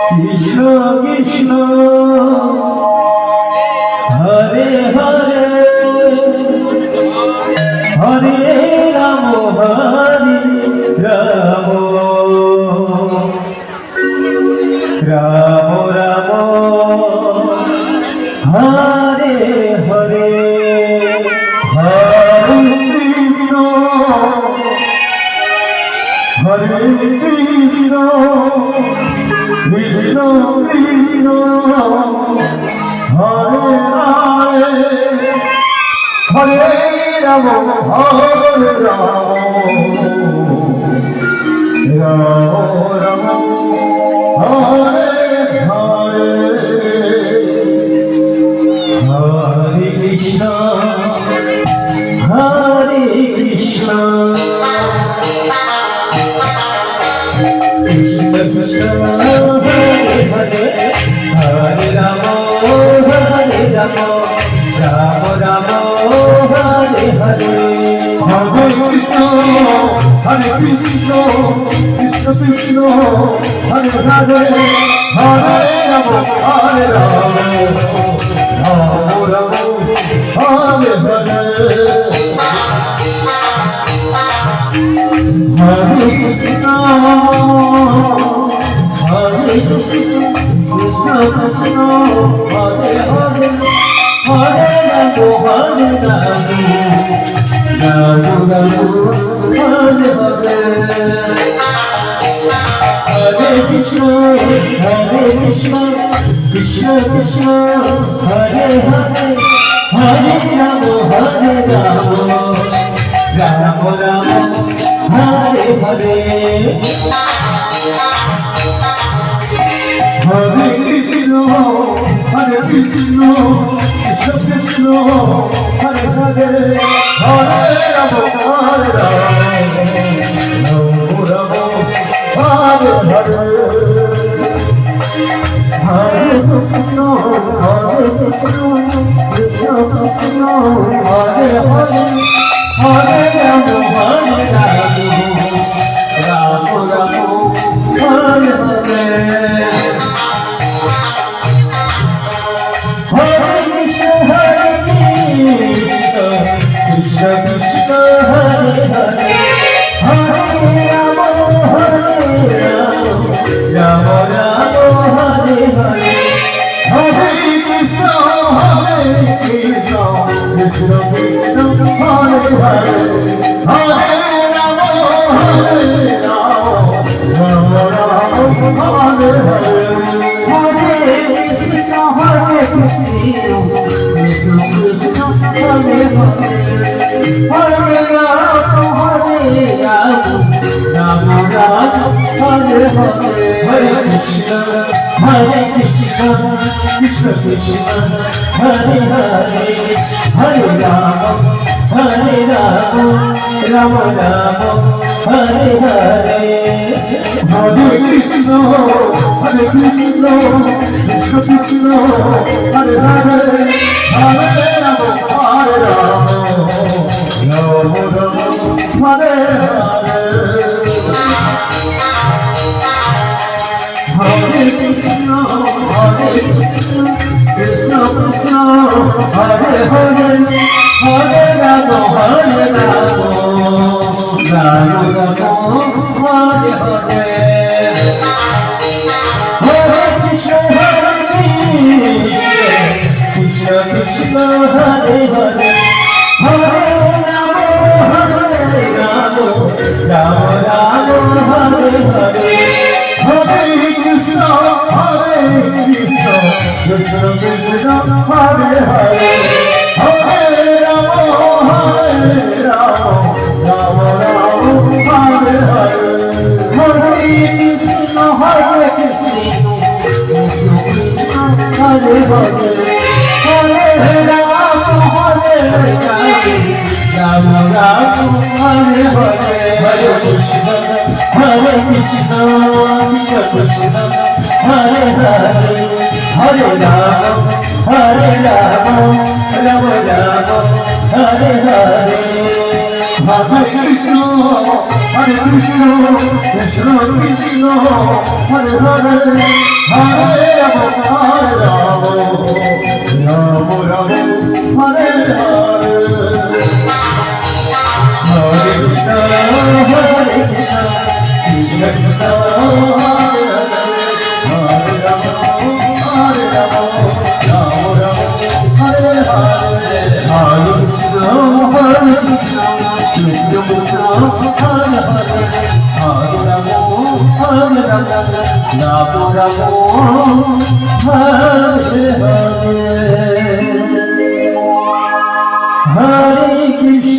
Krishna Krishna Hare Hare Hare Ram Hare Ram Ram Ram Hare Hare Hare Krishna Hare Krishna Krishna Krishna Hare Hare Hare Ram Hare Ram Ram Ram Hare Hare Hare Krishna Hare Krishna Krishna Krishna Hare Hare Hare Ram Ram Ram Hare Hare Hare Krishna Hare Krishna Krishna Krishna Hare Hare Hare Ram Hare Ram Ram Ram Hare Hare Hare Krishna Hare Krishna Krishna Krishna Hare Hare Hare Ram Hare Ram Ram Ram Hare Hare Hare Krishna Krishna Krishna Hare Hare Hare Ram Hare Ram Ram Ram Hare Hare Hare Krishna Krishna Krishna Hare Hare Hare Ram Hare Ram Ram Hare Hare Hare Krishna Krishna Krishna Hare Hare Hare Ram Hare Ram Ram Ram Hare Hare Hare Krishna Krishna Krishna Hare Hare Hare Ram Ram Ram Hare Hare Hare Krishna Krishna Krishna Hare Hare Hare Ram Ram Ram Hare Hare Hare Krishna Krishna Krishna Hare Hare Hare Ram Ram Ram Hare Hare Hare Krishna Krishna Krishna Krishna Hare Hare Hare Ram Ram Ram Hare Hare Hare Krishna Krishna Krishna Krishna Hare Hare Hare Ram Hare Ram Ram Ram Hare Hare Hare Krishna Krishna Krishna Hare Hare Hare Ram Ram Ram Hare Hare Hare Krishna Krishna Krishna Hare Hare Hare Ram Ram Ram Hare Hare Hare Krishna Krishna Krishna Krishna Hare Hare Hare Ram Ram Ram Ram Hare Hare Hare Krishna Krishna Krishna Hare Hare Hare Ram Ram Ram Hare Hare Hare Krishna Krishna Krishna Hare Hare Hare Ram Ram Ram Ram Hare Hare Hare Krishna, Hare Krishna, Krishna Krishna, Hare Hare, Hare Rama, Hare Rama, Rama Rama, Hare Hare. Hare Krishna, Hare Krishna, Krishna Krishna, Hare Hare, Hare Rama, Hare Rama, Rama Rama, Hare Hare. Hare Krishna, Hare Krishna, Krishna Krishna, Hare Hare, Hare Rama, Hare Rama, Rama Rama, Hare Hare. Hare Krishna.